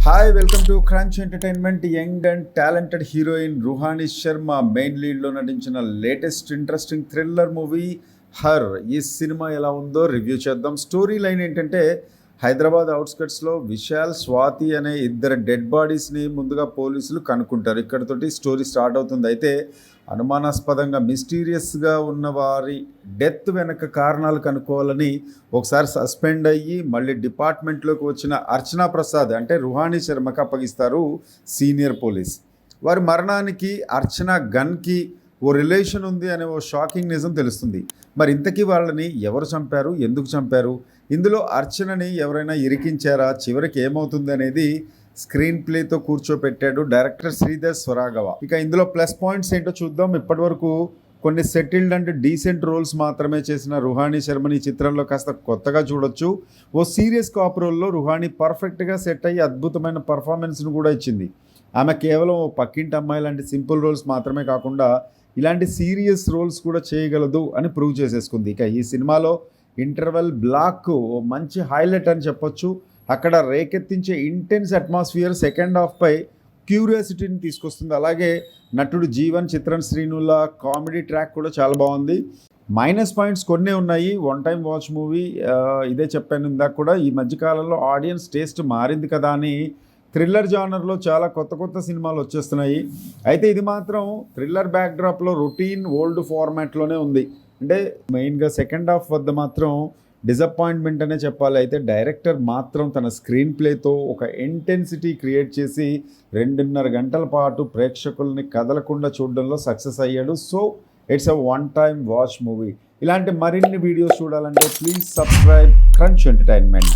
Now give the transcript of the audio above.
Hi welcome to Crunch Entertainment. Young and talented heroine Ruhani Sharma main లీడ్లో నటించిన latest interesting thriller movie Her. ఈ సినిమా ఎలా ఉందో రివ్యూ చేద్దాం. స్టోరీ లైన్ ఏంటంటే, హైదరాబాద్ అవుట్స్కట్స్లో విశాల్, స్వాతి అనే ఇద్దరు డెడ్ బాడీస్ని ముందుగా పోలీసులు కనుక్కుంటారు. ఇక్కడతోటి స్టోరీ స్టార్ట్ అవుతుంది. అయితే అనుమానాస్పదంగా మిస్టీరియస్గా ఉన్న వారి డెత్ వెనక కారణాలు కనుక్కోవాలని ఒకసారి సస్పెండ్ అయ్యి మళ్ళీ డిపార్ట్మెంట్లోకి వచ్చిన అర్చనా ప్రసాద్ అంటే రుహానీ శర్మకి అప్పగిస్తారు సీనియర్ పోలీస్. వారి మరణానికి అర్చన గన్కి ఓ రిలేషన్ ఉంది అనే ఓ షాకింగ్ నిజం తెలుస్తుంది. మరి ఇంతకీ వాళ్ళని ఎవరు చంపారు, ఎందుకు చంపారు, ఇందులో అర్చనని ఎవరైనా ఇరికించారా, చివరికి ఏమవుతుంది అనేది స్క్రీన్ ప్లేతో కూర్చోపెట్టాడు డైరెక్టర్ శ్రీధర్ స్వరాగవ. ఇక ఇందులో ప్లస్ పాయింట్స్ ఏంటో చూద్దాం. ఇప్పటివరకు కొన్ని సెటిల్డ్ అండ్ డీసెంట్ రోల్స్ మాత్రమే చేసిన రుహానీ శర్మని ఈ చిత్రంలో కాస్త కొత్తగా చూడొచ్చు. ఓ సీరియస్ కాప్ రోల్లో రుహానీ పర్ఫెక్ట్గా సెట్ అయ్యి అద్భుతమైన పర్ఫార్మెన్స్ను కూడా ఇచ్చింది. ఆమె కేవలం ఓ పక్కింటి అమ్మాయి లాంటి సింపుల్ రోల్స్ మాత్రమే కాకుండా ఇలాంటి సీరియస్ రోల్స్ కూడా చేయగలదు అని ప్రూవ్ చేసేసుకుంది. ఇక ఈ సినిమాలో ఇంటర్వెల్ బ్లాక్ ఓ మంచి హైలైట్ అని చెప్పొచ్చు. అక్కడ రేకెత్తించే ఇంటెన్స్ అట్మాస్ఫియర్ సెకండ్ హాఫ్పై క్యూరియాసిటీని తీసుకొస్తుంది. అలాగే నటుడు జీవన్, చిత్రన్ శ్రీనుల కామెడీ ట్రాక్ కూడా చాలా బాగుంది. మైనస్ పాయింట్స్ కొన్ని ఉన్నాయి. వన్ టైం వాచ్ మూవీ, ఇదే చెప్పాను ఇందాక కూడా. ఈ మధ్యకాలంలో ఆడియన్స్ టేస్ట్ మారింది కదా అని థ్రిల్లర్ జానర్లో చాలా కొత్త సినిమాలు వచ్చేస్తున్నాయి. అయితే ఇది మాత్రం థ్రిల్లర్ బ్యాక్డ్రాప్లో రొటీన్ ఓల్డ్ ఫార్మాట్లోనే ఉంది. అంటే మెయిన్గా సెకండ్ హాఫ్ వద్ద మాత్రం డిసప్పాయింట్మెంట్ అనే చెప్పాలి. అయితే డైరెక్టర్ మాత్రం తన స్క్రీన్ ప్లేతో ఒక ఇంటెన్సిటీ క్రియేట్ చేసి 2.5 గంటల పాటు ప్రేక్షకుల్ని కదలకుండా చూడడంలో సక్సెస్ అయ్యాడు. So it's a one time watch movie. ఇలాంటి మరిన్ని వీడియోస్ చూడాలంటే ప్లీజ్ సబ్స్క్రైబ్ క్రంచ్ ఎంటర్టైన్మెంట్.